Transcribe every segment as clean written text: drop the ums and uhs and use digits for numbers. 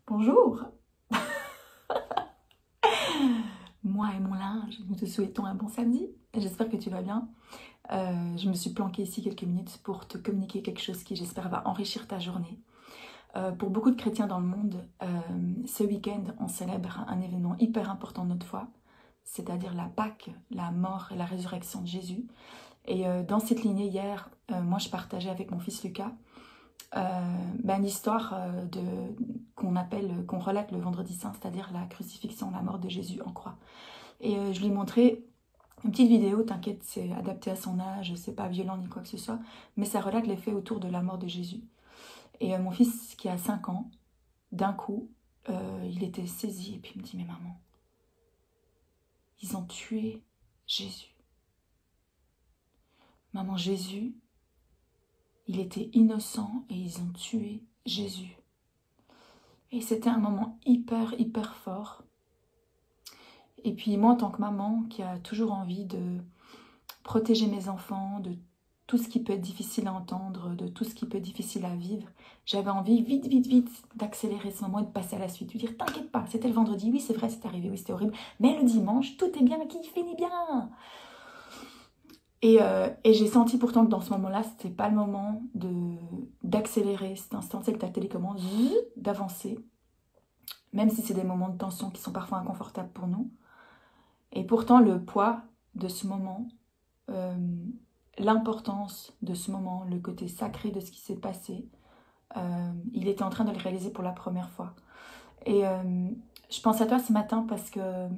Bonjour. Moi et mon linge, nous te souhaitons un bon samedi. J'espère que tu vas bien. Je me suis planquée ici quelques minutes pour te communiquer quelque chose qui, j'espère, va enrichir ta journée. Pour beaucoup de chrétiens dans le monde, ce week-end, on célèbre un événement hyper important de notre foi, c'est-à-dire la Pâque, la mort et la résurrection de Jésus. Et dans cette lignée, hier, moi, je partageais avec mon fils Lucas l'histoire qu'on relate le vendredi saint, c'est-à-dire la crucifixion, la mort de Jésus en croix. Et je lui ai montré une petite vidéo, t'inquiète, c'est adapté à son âge, c'est pas violent ni quoi que ce soit, mais ça relate les faits autour de la mort de Jésus. Et mon fils, qui a 5 ans, d'un coup, il était saisi et puis il me dit, mais maman, ils ont tué Jésus. Maman, Jésus, il était innocent et ils ont tué Jésus. Et c'était un moment hyper, hyper fort. Et puis moi, en tant que maman, qui a toujours envie de protéger mes enfants, de tout ce qui peut être difficile à entendre, de tout ce qui peut être difficile à vivre, j'avais envie vite, vite, vite d'accélérer ce moment et de passer à la suite. De dire, t'inquiète pas, c'était le vendredi, oui c'est vrai, c'est arrivé, oui c'était horrible, mais le dimanche, tout est bien qui finit bien. Et j'ai senti pourtant que dans ce moment-là, c'était pas le moment d'accélérer cet instant, c'est que ta télécommande, d'avancer, même si c'est des moments de tension qui sont parfois inconfortables pour nous. Et pourtant, le poids de ce moment, l'importance de ce moment, le côté sacré de ce qui s'est passé, il était en train de le réaliser pour la première fois. Et je pense à toi ce matin parce que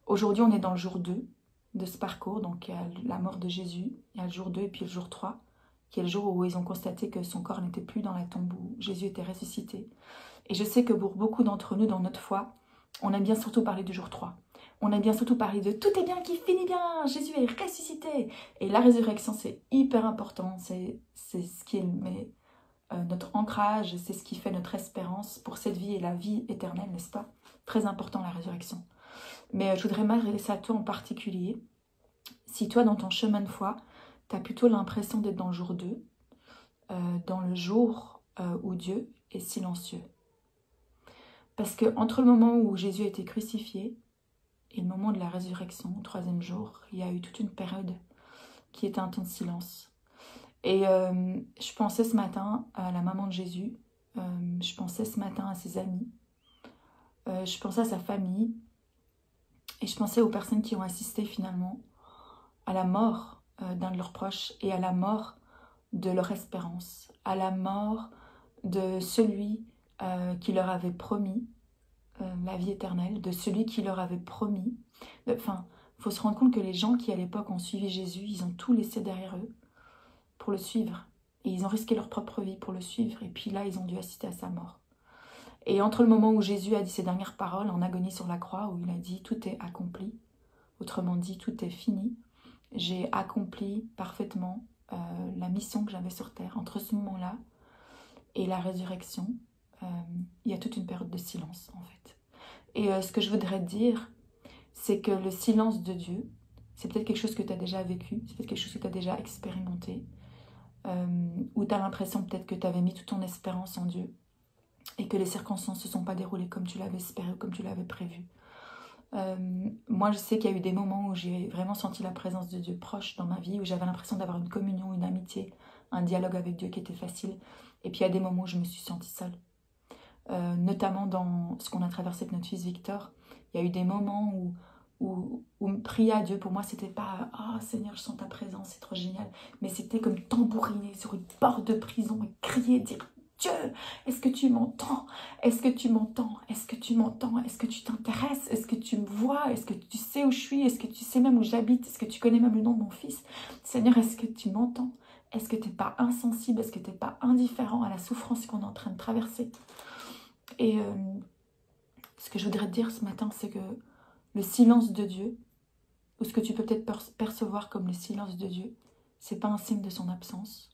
aujourd'hui, on est dans le jour 2 de ce parcours. Donc, il y a la mort de Jésus, il y a le jour 2 et puis le jour 3, qui est le jour où ils ont constaté que son corps n'était plus dans la tombe, où Jésus était ressuscité. Et je sais que pour beaucoup d'entre nous, dans notre foi, on aime bien surtout parler du jour 3. On aime bien surtout parler de « tout est bien qui finit bien, Jésus est ressuscité ». Et la résurrection, c'est hyper important, c'est ce qui est notre ancrage, c'est ce qui fait notre espérance pour cette vie et la vie éternelle, n'est-ce pas? Très important la résurrection. Mais je voudrais m'adresser à toi en particulier. Si toi, dans ton chemin de foi, tu as plutôt l'impression d'être dans le jour 2, dans le jour où Dieu est silencieux. Parce que entre le moment où Jésus a été crucifié et le moment de la résurrection, au 3e jour, il y a eu toute une période qui était un temps de silence. Et je pensais ce matin à la maman de Jésus, je pensais ce matin à ses amis, je pensais à sa famille, et je pensais aux personnes qui ont assisté finalement à la mort d'un de leurs proches et à la mort de leur espérance, à la mort de celui qui leur avait promis la vie éternelle, de celui qui leur avait promis. Enfin, il faut se rendre compte que les gens qui à l'époque ont suivi Jésus, ils ont tout laissé derrière eux pour le suivre. Et ils ont risqué leur propre vie pour le suivre. Et puis là, ils ont dû assister à sa mort. Et entre le moment où Jésus a dit ses dernières paroles en agonie sur la croix, où il a dit « tout est accompli », autrement dit « tout est fini », j'ai accompli parfaitement la mission que j'avais sur terre. Entre ce moment-là et la résurrection, il y a toute une période de silence en fait. Et ce que je voudrais te dire, c'est que le silence de Dieu, c'est peut-être quelque chose que tu as déjà vécu, c'est peut-être quelque chose que tu as déjà expérimenté, où tu as l'impression peut-être que tu avais mis toute ton espérance en Dieu et que les circonstances ne se sont pas déroulées comme tu l'avais espéré ou comme tu l'avais prévu. Moi, je sais qu'il y a eu des moments où j'ai vraiment senti la présence de Dieu proche dans ma vie, où j'avais l'impression d'avoir une communion, une amitié, un dialogue avec Dieu qui était facile. Et puis, il y a des moments où je me suis sentie seule. Notamment dans ce qu'on a traversé avec notre fils Victor. Il y a eu des moments où prier à Dieu, pour moi, c'était pas « Ah, Seigneur, je sens ta présence, c'est trop génial ». Mais c'était comme tambouriner sur une porte de prison et crier, dire « Dieu, est-ce que tu m'entends? Est-ce que tu m'entends? Est-ce que tu m'entends? Est-ce que tu t'intéresses? Est-ce que tu me vois? Est-ce que tu sais où je suis? Est-ce que tu sais même où j'habite? Est-ce que tu connais même le nom de mon fils? Seigneur, est-ce que tu m'entends? Est-ce que tu n'es pas insensible? Est-ce que tu n'es pas indifférent à la souffrance qu'on est en train de traverser ?» Et ce que je voudrais te dire ce matin, c'est que le silence de Dieu, ou ce que tu peux peut-être percevoir comme le silence de Dieu, c'est pas un signe de son absence,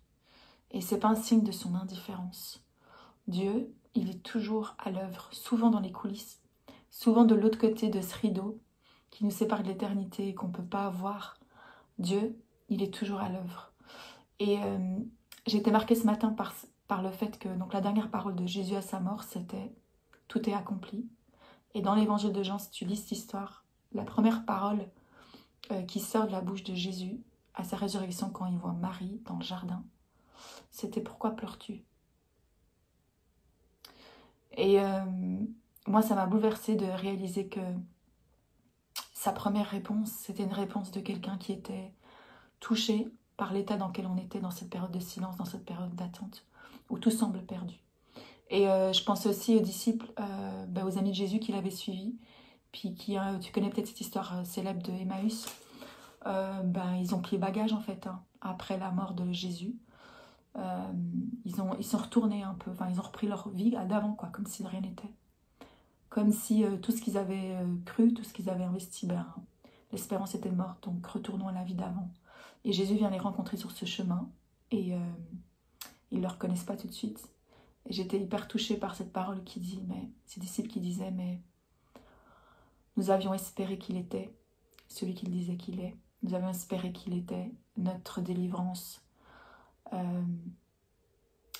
et c'est pas un signe de son indifférence. Dieu, il est toujours à l'œuvre, souvent dans les coulisses, souvent de l'autre côté de ce rideau qui nous sépare de l'éternité et qu'on ne peut pas voir. Dieu, il est toujours à l'œuvre. Et j'ai été marquée ce matin par le fait que donc, la dernière parole de Jésus à sa mort, c'était tout est accompli. Et dans l'évangile de Jean, si tu lis cette histoire, la première parole qui sort de la bouche de Jésus à sa résurrection quand il voit Marie dans le jardin, c'était « Pourquoi pleures-tu » Et moi, ça m'a bouleversée de réaliser que sa première réponse, c'était une réponse de quelqu'un qui était touché par l'état dans lequel on était dans cette période de silence, dans cette période d'attente, où tout semble perdu. Et je pense aussi aux disciples, aux amis de Jésus qui l'avaient suivi, puis tu connais peut-être cette histoire célèbre de Emmaüs. Ils ont pris bagage en fait, après la mort de Jésus. Ils sont retournés un peu, ils ont repris leur vie d'avant, quoi, comme si de rien n'était. Comme si tout ce qu'ils avaient cru, tout ce qu'ils avaient investi, l'espérance était morte, donc retournons à la vie d'avant. Et Jésus vient les rencontrer sur ce chemin, et ils ne le reconnaissent pas tout de suite. Et j'étais hyper touchée par cette parole qui dit, ces disciples qui disaient, mais nous avions espéré qu'il était celui qu'il disait qu'il est. Nous avions espéré qu'il était notre délivrance.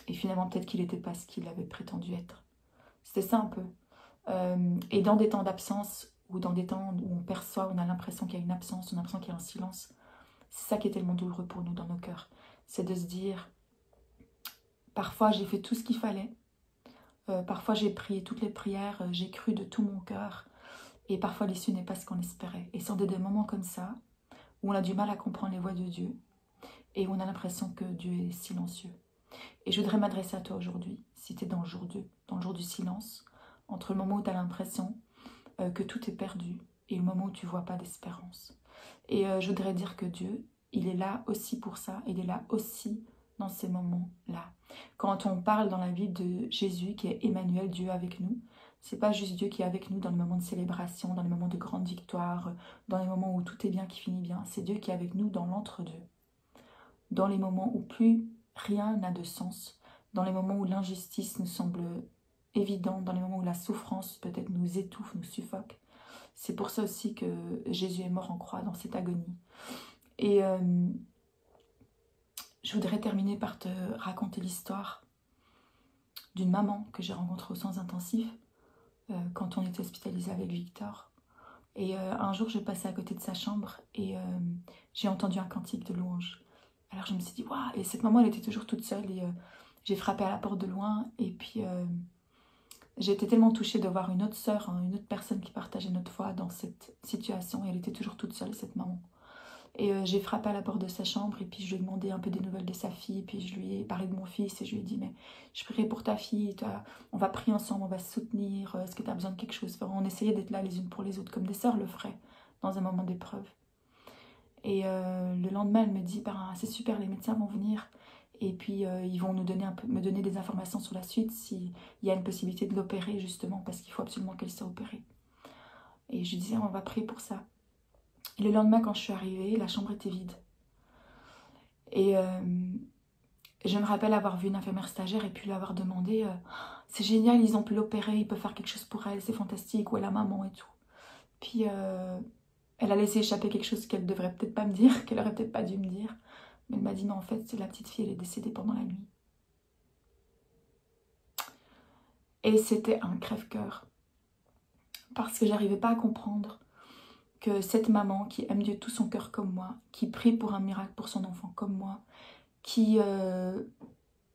Et finalement, peut-être qu'il n'était pas ce qu'il avait prétendu être. C'était ça un peu. Et dans des temps d'absence, ou dans des temps où on perçoit, on a l'impression qu'il y a une absence, on a l'impression qu'il y a un silence, c'est ça qui est tellement douloureux pour nous dans nos cœurs. C'est de se dire, parfois j'ai fait tout ce qu'il fallait, parfois j'ai prié toutes les prières, j'ai cru de tout mon cœur, et parfois l'issue n'est pas ce qu'on espérait. Et c'est des moments comme ça, où on a du mal à comprendre les voies de Dieu, et où on a l'impression que Dieu est silencieux. Et je voudrais m'adresser à toi aujourd'hui, si tu es dans le jour du silence, entre le moment où tu as l'impression que tout est perdu et le moment où tu ne vois pas d'espérance. Et je voudrais dire que Dieu, il est là aussi pour ça, il est là aussi dans ces moments-là. Quand on parle dans la Bible de Jésus qui est Emmanuel, Dieu avec nous, c'est pas juste Dieu qui est avec nous dans le moment de célébration, dans les moments de grande victoire, dans les moments où tout est bien, qui finit bien. C'est Dieu qui est avec nous dans l'entre-deux. Dans les moments où plus rien n'a de sens, dans les moments où l'injustice nous semble évidente, dans les moments où la souffrance peut-être nous étouffe, nous suffoque. C'est pour ça aussi que Jésus est mort en croix dans cette agonie. Et je voudrais terminer par te raconter l'histoire d'une maman que j'ai rencontrée aux soins intensifs quand on était hospitalisé avec Victor. Et un jour, je passais à côté de sa chambre et j'ai entendu un cantique de louange. Alors je me suis dit, waouh, et cette maman, elle était toujours toute seule et j'ai frappé à la porte de loin et puis j'ai été tellement touchée de voir une autre sœur, une autre personne qui partageait notre foi dans cette situation et elle était toujours toute seule, cette maman. Et j'ai frappé à la porte de sa chambre et puis je lui ai demandé un peu des nouvelles de sa fille et puis je lui ai parlé de mon fils et je lui ai dit, mais je prierai pour ta fille, on va prier ensemble, on va se soutenir, est-ce que tu as besoin de quelque chose? Enfin, on essayait d'être là les unes pour les autres comme des sœurs le feraient dans un moment d'épreuve. Et le lendemain, elle me dit, c'est super, les médecins vont venir et puis ils vont me donner des informations sur la suite s'il y a une possibilité de l'opérer justement parce qu'il faut absolument qu'elle soit opérée. Et je lui disais, on va prier pour ça. Et le lendemain, quand je suis arrivée, la chambre était vide. Et je me rappelle avoir vu une infirmière stagiaire et puis lui avoir demandé, c'est génial, ils ont pu l'opérer, ils peuvent faire quelque chose pour elle, c'est fantastique, où est la maman et tout. Puis elle a laissé échapper quelque chose qu'elle devrait peut-être pas me dire, qu'elle aurait peut-être pas dû me dire. Mais elle m'a dit, non, en fait, c'est la petite fille, elle est décédée pendant la nuit. Et c'était un crève-cœur. Parce que j'arrivais pas à comprendre que cette maman qui aime Dieu de tout son cœur comme moi, qui prie pour un miracle pour son enfant comme moi, qui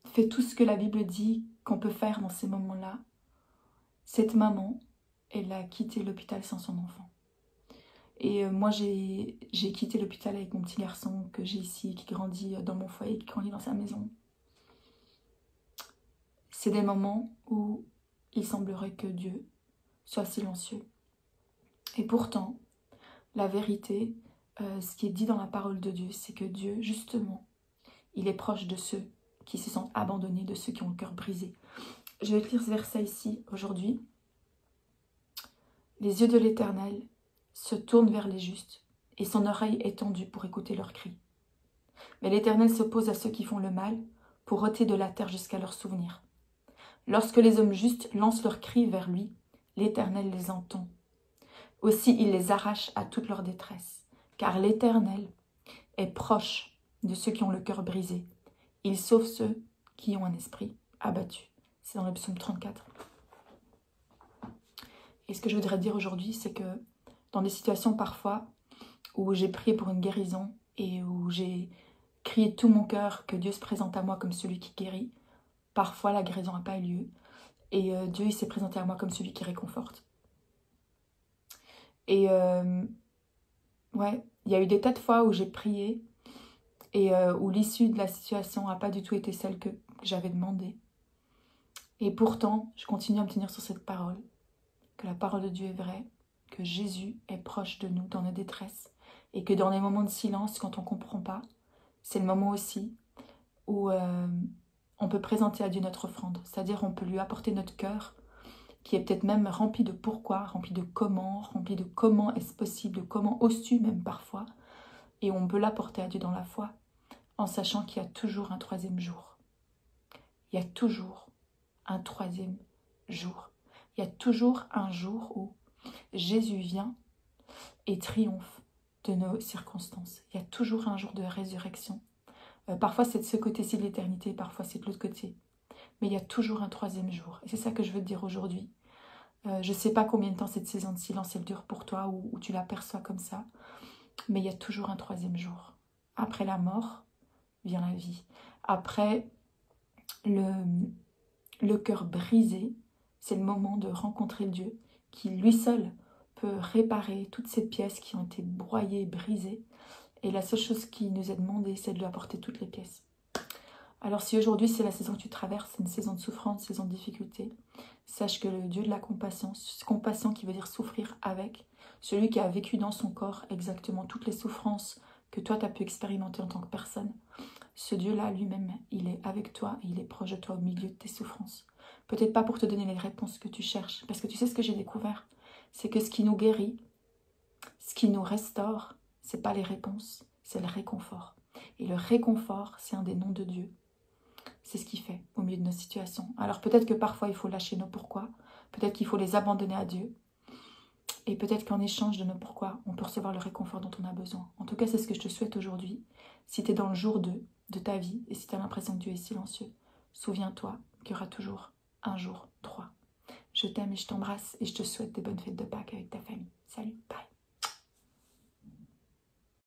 fait tout ce que la Bible dit qu'on peut faire dans ces moments-là, cette maman, elle a quitté l'hôpital sans son enfant. Et moi, j'ai quitté l'hôpital avec mon petit garçon que j'ai ici, qui grandit dans mon foyer, qui grandit dans sa maison. C'est des moments où il semblerait que Dieu soit silencieux. Et pourtant, la vérité, ce qui est dit dans la parole de Dieu, c'est que Dieu, justement, il est proche de ceux qui se sentent abandonnés, de ceux qui ont le cœur brisé. Je vais te lire ce verset ici, aujourd'hui. Les yeux de l'Éternel se tournent vers les justes, et son oreille est tendue pour écouter leurs cris. Mais l'Éternel s'oppose à ceux qui font le mal, pour ôter de la terre jusqu'à leurs souvenirs. Lorsque les hommes justes lancent leurs cris vers lui, l'Éternel les entend. Aussi il les arrache à toute leur détresse, car l'Éternel est proche de ceux qui ont le cœur brisé. Il sauve ceux qui ont un esprit abattu. C'est dans le psaume 34. Et ce que je voudrais dire aujourd'hui, c'est que dans des situations parfois où j'ai prié pour une guérison et où j'ai crié de tout mon cœur que Dieu se présente à moi comme celui qui guérit, parfois la guérison n'a pas eu lieu. Et Dieu il s'est présenté à moi comme celui qui réconforte. Et ouais, il y a eu des tas de fois où j'ai prié et où l'issue de la situation n'a pas du tout été celle que j'avais demandé. Et pourtant, je continue à me tenir sur cette parole, que la parole de Dieu est vraie, que Jésus est proche de nous dans nos détresses, et que dans les moments de silence, quand on ne comprend pas, c'est le moment aussi où on peut présenter à Dieu notre offrande, c'est-à-dire on peut lui apporter notre cœur, qui est peut-être même rempli de pourquoi, rempli de comment est-ce possible, de comment oses-tu même parfois, et on peut l'apporter à Dieu dans la foi, en sachant qu'il y a toujours un troisième jour. Il y a toujours un troisième jour. Il y a toujours un jour où Jésus vient et triomphe de nos circonstances. Il y a toujours un jour de résurrection. Parfois c'est de ce côté-ci de l'éternité, parfois c'est de l'autre côté. Mais il y a toujours un troisième jour. Et c'est ça que je veux te dire aujourd'hui. Je ne sais pas combien de temps cette saison de silence elle dure pour toi ou tu l'aperçois comme ça. Mais il y a toujours un troisième jour. Après la mort vient la vie. Après le cœur brisé, c'est le moment de rencontrer le Dieu qui lui seul peut réparer toutes ces pièces qui ont été broyées, brisées. Et la seule chose qui nous est demandée, c'est de lui apporter toutes les pièces. Alors si aujourd'hui c'est la saison que tu traverses, c'est une saison de souffrance, une saison de difficulté, sache que le Dieu de la compassion qui veut dire souffrir avec, celui qui a vécu dans son corps exactement toutes les souffrances que toi tu as pu expérimenter en tant que personne, ce Dieu-là lui-même, il est avec toi et il est proche de toi au milieu de tes souffrances. Peut-être pas pour te donner les réponses que tu cherches, parce que tu sais ce que j'ai découvert, c'est que ce qui nous guérit, ce qui nous restaure, c'est pas les réponses, c'est le réconfort. Et le réconfort, c'est un des noms de Dieu. C'est ce qu'il fait au milieu de nos situations. Alors peut-être que parfois il faut lâcher nos pourquoi, peut-être qu'il faut les abandonner à Dieu, et peut-être qu'en échange de nos pourquoi, on peut recevoir le réconfort dont on a besoin. En tout cas, c'est ce que je te souhaite aujourd'hui. Si tu es dans le jour 2 de ta vie, et si tu as l'impression que Dieu est silencieux, souviens-toi qu'il y aura toujours un jour 3. Je t'aime et je t'embrasse, et je te souhaite des bonnes fêtes de Pâques avec ta famille. Salut, bye.